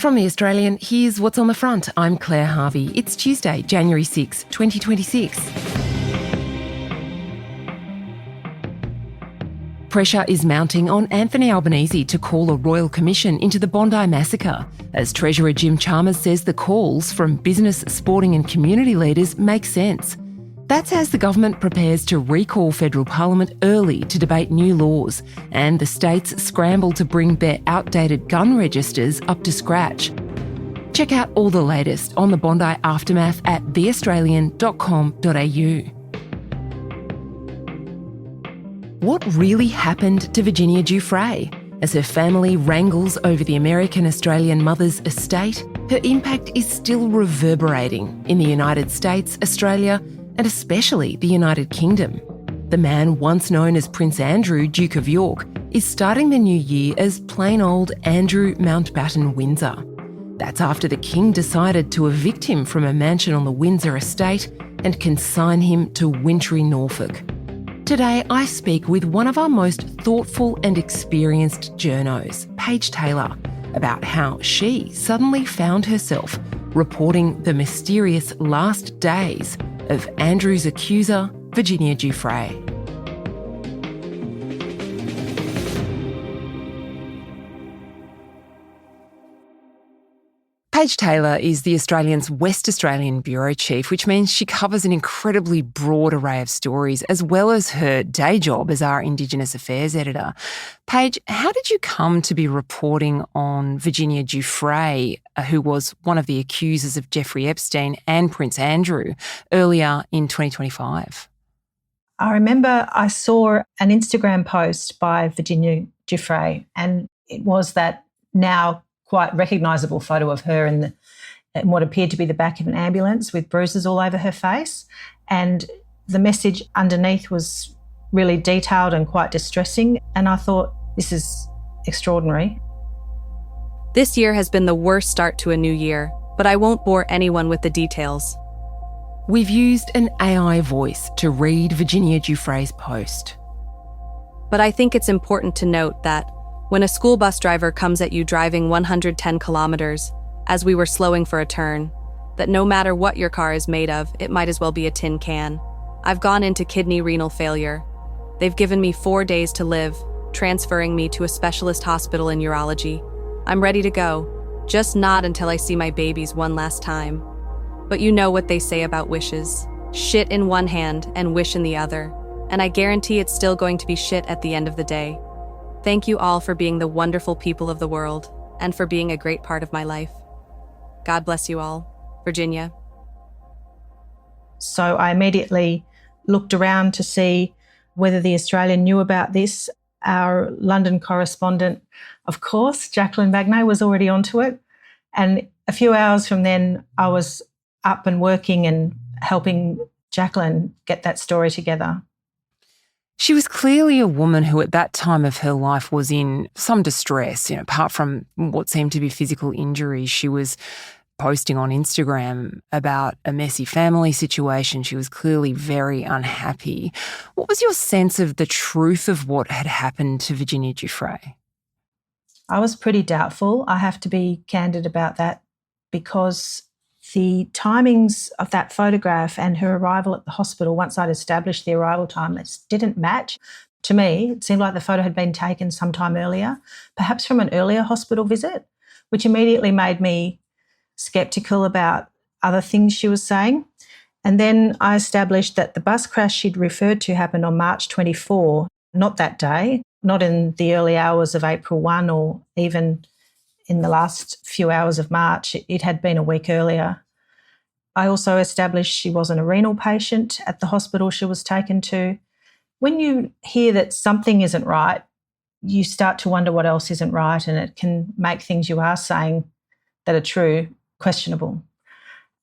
From The Australian, here's what's on the front. I'm Claire Harvey. It's Tuesday, January 6, 2026. Pressure is mounting on Anthony Albanese to call a royal commission into the Bondi massacre, as Treasurer Jim Chalmers says the calls from business, sporting and community leaders make sense. That's as the government prepares to recall federal parliament early to debate new laws, and the states scramble to bring their outdated gun registers up to scratch. Check out all the latest on the Bondi aftermath at theaustralian.com.au. What really happened to Virginia Giuffre? As her family wrangles over the American-Australian mother's estate, her impact is still reverberating in the United States, Australia, and especially the United Kingdom. The man once known as Prince Andrew, Duke of York, is starting the new year as plain old Andrew Mountbatten Windsor. That's after the King decided to evict him from a mansion on the Windsor estate and consign him to wintry Norfolk. Today, I speak with one of our most thoughtful and experienced journos, Paige Taylor, about how she suddenly found herself reporting the mysterious last days of Andrew's accuser, Virginia Giuffre. Paige Taylor is The Australian's West Australian Bureau Chief, which means she covers an incredibly broad array of stories, as well as her day job as our Indigenous Affairs Editor. Paige, how did you come to be reporting on Virginia Giuffre, who was one of the accusers of Jeffrey Epstein and Prince Andrew, earlier in 2025? I remember I saw an Instagram post by Virginia Giuffre, and it was that now quite recognisable photo of her in what appeared to be the back of an ambulance with bruises all over her face. And the message underneath was really detailed and quite distressing. And I thought, this is extraordinary. This year has been the worst start to a new year, but I won't bore anyone with the details. We've used an AI voice to read Virginia Giuffre's post. But I think it's important to note that when a school bus driver comes at you driving 110 kilometers, as we were slowing for a turn, that no matter what your car is made of, it might as well be a tin can. I've gone into kidney renal failure. They've given me 4 days to live, transferring me to a specialist hospital in urology. I'm ready to go, just not until I see my babies one last time. But you know what they say about wishes. Shit in one hand and wish in the other. And I guarantee it's still going to be shit at the end of the day. Thank you all for being the wonderful people of the world and for being a great part of my life. God bless you all. Virginia. So I immediately looked around to see whether the Australian knew about this. Our London correspondent, of course, Jacqueline Bagnay, was already onto it. And a few hours from then, I was up and working and helping Jacqueline get that story together. She was clearly a woman who at that time of her life was in some distress. Apart from what seemed to be physical injury, she was posting on Instagram about a messy family situation. She was clearly very unhappy. What was your sense of the truth of what had happened to Virginia Giuffre? I was pretty doubtful. I have to be candid about that because the timings of that photograph and her arrival at the hospital, once I'd established the arrival time, it didn't match. To me, it seemed like the photo had been taken sometime earlier, perhaps from an earlier hospital visit, which immediately made me sceptical about other things she was saying. And then I established that the bus crash she'd referred to happened on March 24, not that day, not in the early hours of April 1 or even in the last few hours of March. It had been a week earlier. I also established she wasn't a renal patient at the hospital she was taken to. When you hear that something isn't right, you start to wonder what else isn't right, and it can make things you are saying that are true questionable.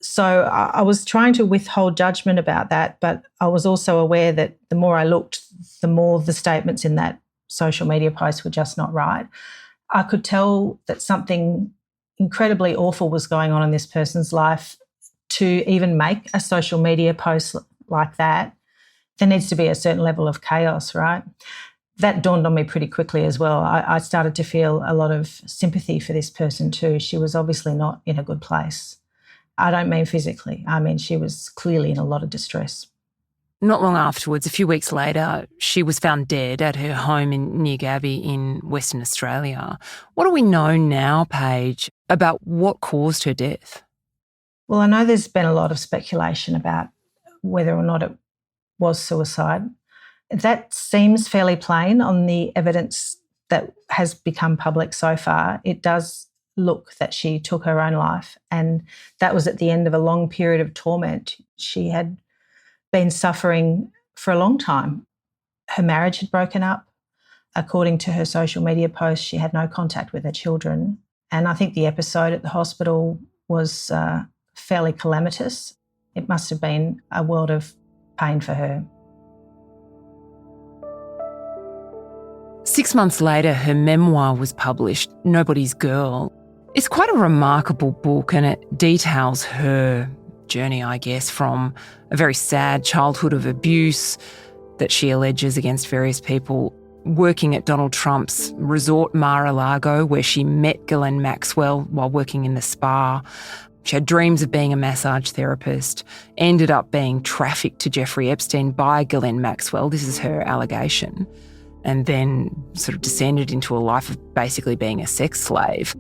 So I was trying to withhold judgment about that, but I was also aware that the more I looked, the more the statements in that social media post were just not right. I could tell that something incredibly awful was going on in this person's life to even make a social media post like that. There needs to be a certain level of chaos, right? That dawned on me pretty quickly as well. I started to feel a lot of sympathy for this person too. She was obviously not in a good place. I don't mean physically. I mean, she was clearly in a lot of distress. Not long afterwards, a few weeks later, she was found dead at her home in Near Gabby in Western Australia. What do we know now, Paige, about what caused her death? Well, I know there's been a lot of speculation about whether or not it was suicide. That seems fairly plain on the evidence that has become public so far. It does look that she took her own life, and that was at the end of a long period of torment. She had been suffering for a long time. Her marriage had broken up. According to her social media posts, she had no contact with her children. And I think the episode at the hospital was fairly calamitous. It must have been a world of pain for her. 6 months later, her memoir was published, Nobody's Girl. It's quite a remarkable book, and it details her journey, I guess, from a very sad childhood of abuse that she alleges against various people, working at Donald Trump's resort Mar-a-Lago, where she met Ghislaine Maxwell while working in the spa. She had dreams of being a massage therapist, ended up being trafficked to Jeffrey Epstein by Ghislaine Maxwell. This is her allegation. And then sort of descended into a life of basically being a sex slave.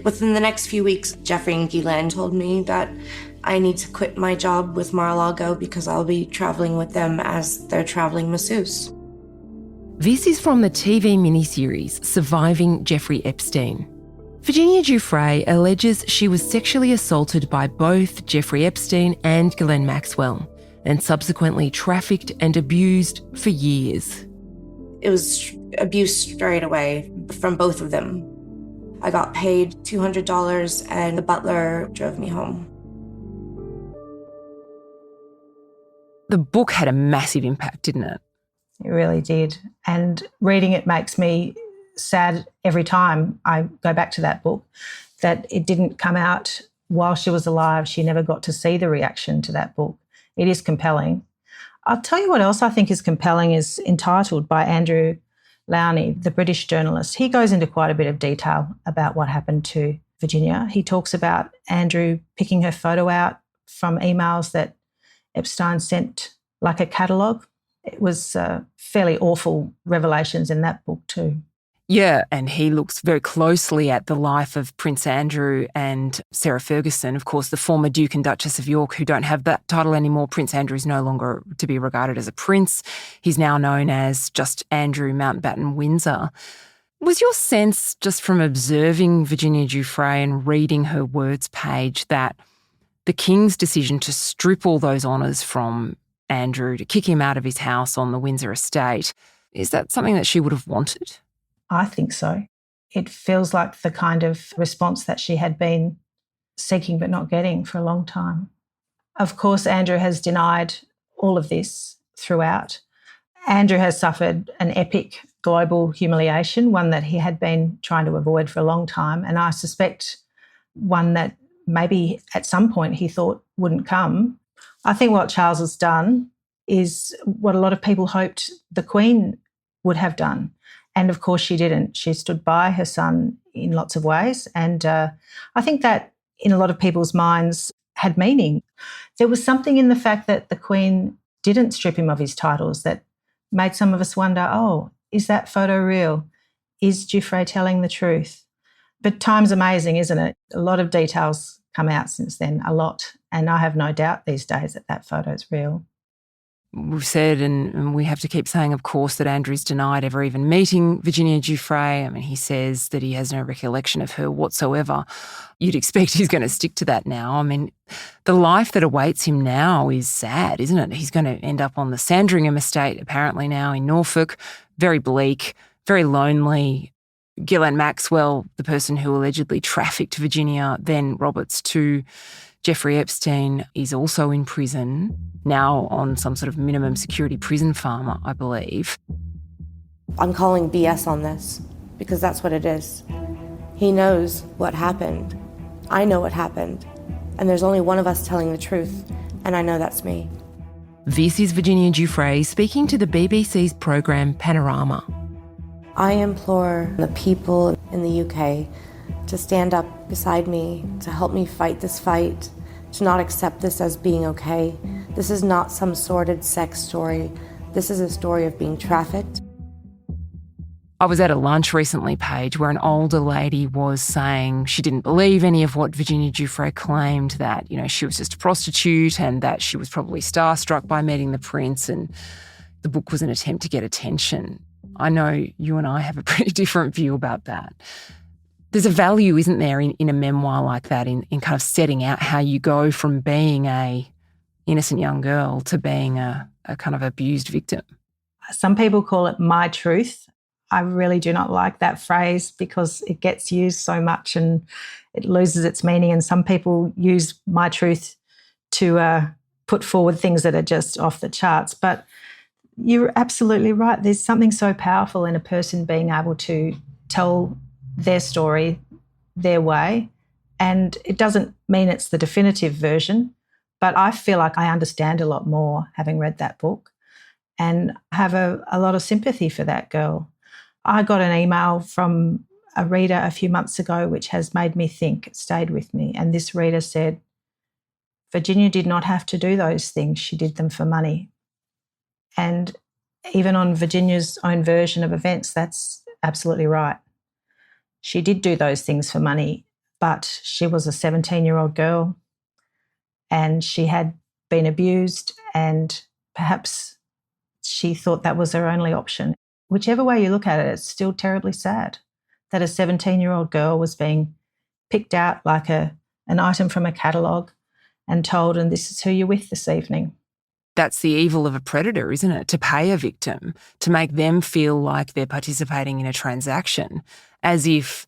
Within the next few weeks, Jeffrey and Ghislaine told me that I need to quit my job with Mar-a-Lago because I'll be traveling with them as their traveling masseuse. This is from the TV miniseries Surviving Jeffrey Epstein. Virginia Giuffre alleges she was sexually assaulted by both Jeffrey Epstein and Ghislaine Maxwell, and subsequently trafficked and abused for years. It was abuse straight away from both of them. I got paid $200 and the butler drove me home. The book had a massive impact, didn't it? It really did. And reading it makes me sad every time I go back to that book, that it didn't come out while she was alive. She never got to see the reaction to that book. It is compelling. I'll tell you what else I think is compelling is Entitled by Andrew Lowney, the British journalist. He goes into quite a bit of detail about what happened to Virginia. He talks about Andrew picking her photo out from emails that Epstein sent like a catalogue. It was fairly awful revelations in that book too. Yeah, and he looks very closely at the life of Prince Andrew and Sarah Ferguson, of course, the former Duke and Duchess of York, who don't have that title anymore. Prince Andrew is no longer to be regarded as a prince. He's now known as just Andrew Mountbatten Windsor. Was your sense, just from observing Virginia Giuffre and reading her words page, that the King's decision to strip all those honours from Andrew, to kick him out of his house on the Windsor estate, is that something that she would have wanted? I think so. It feels like the kind of response that she had been seeking but not getting for a long time. Of course, Andrew has denied all of this throughout. Andrew has suffered an epic global humiliation, one that he had been trying to avoid for a long time, and I suspect one that maybe at some point he thought wouldn't come. I think what Charles has done is what a lot of people hoped the Queen would have done. And of course she didn't. She stood by her son in lots of ways. And I think that in a lot of people's minds had meaning. There was something in the fact that the Queen didn't strip him of his titles that made some of us wonder, oh, is that photo real? Is Giuffre telling the truth? But time's amazing, isn't it? A lot of details come out since then, a lot. And I have no doubt these days that that photo is real. We've said, and we have to keep saying, of course, that Andrew's giuffre ever even meeting Virginia Giuffre. I mean, he says that he has no recollection of her whatsoever. You'd expect he's going to stick to that now. I mean, the life that awaits him now is sad, isn't it? He's going to end up on the Sandringham estate, apparently now in Norfolk. Very bleak, very lonely. Ghislaine Maxwell, the person who allegedly trafficked Virginia, then Roberts, to Jeffrey Epstein, is also in prison, now on some sort of minimum security prison farm, I believe. I'm calling BS on this because that's what it is. He knows what happened. I know what happened. And there's only one of us telling the truth, and I know that's me. This is Virginia Giuffre speaking to the BBC's program Panorama. I implore the people in the UK to stand up beside me, to help me fight this fight, to not accept this as being okay. This is not some sordid sex story. This is a story of being trafficked. I was at a lunch recently, Paige, where an older lady was saying she didn't believe any of what Virginia Giuffre claimed, that, she was just a prostitute and that she was probably starstruck by meeting the prince and the book was an attempt to get attention. I know you and I have a pretty different view about that. There's a value, isn't there, in a memoir like that, in kind of setting out how you go from being a innocent young girl to being a kind of abused victim. Some people call it my truth. I really do not like that phrase because it gets used so much and it loses its meaning. And some people use my truth to put forward things that are just off the charts. But you're absolutely right. There's something so powerful in a person being able to tell their story their way. And it doesn't mean it's the definitive version, but I feel like I understand a lot more having read that book and have a lot of sympathy for that girl. I got an email from a reader a few months ago which has made me think, it stayed with me. And this reader said, Virginia did not have to do those things. She did them for money. And even on Virginia's own version of events, that's absolutely right. She did do those things for money, but she was a 17-year-old girl and she had been abused and perhaps she thought that was her only option. Whichever way you look at it, it's still terribly sad that a 17-year-old girl was being picked out like an item from a catalogue and told, and this is who you're with this evening. That's the evil of a predator, isn't it? To pay a victim, to make them feel like they're participating in a transaction, as if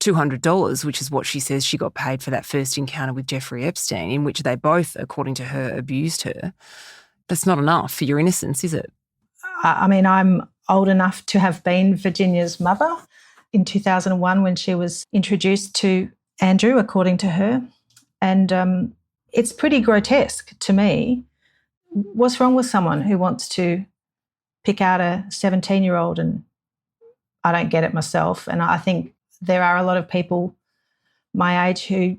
$200, which is what she says she got paid for that first encounter with Jeffrey Epstein, in which they both, according to her, abused her. That's not enough for your innocence, is it? I mean, I'm old enough to have been Virginia's mother in 2001 when she was introduced to Andrew, according to her. And it's pretty grotesque to me. What's wrong with someone who wants to pick out a 17-year-old? And I don't get it myself. And I think there are a lot of people my age who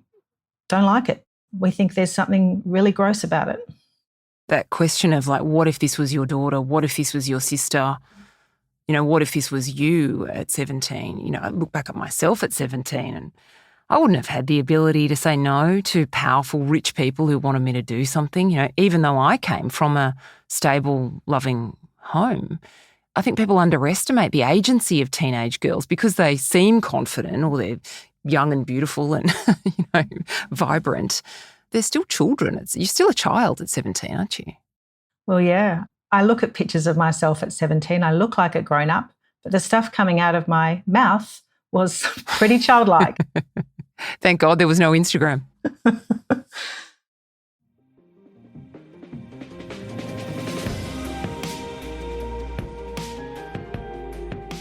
don't like it. We think there's something really gross about it. That question of what if this was your daughter? What if this was your sister? What if this was you at 17? I look back at myself at 17 and I wouldn't have had the ability to say no to powerful, rich people who wanted me to do something, even though I came from a stable, loving home. I think people underestimate the agency of teenage girls because they seem confident or they're young and beautiful and, vibrant. They're still children. You're still a child at 17, aren't you? Well, yeah. I look at pictures of myself at 17. I look like a grown-up, but the stuff coming out of my mouth was pretty childlike. Thank God there was no Instagram.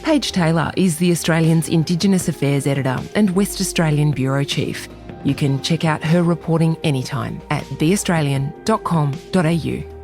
Paige Taylor is the Australian's Indigenous Affairs Editor and West Australian Bureau Chief. You can check out her reporting anytime at theaustralian.com.au.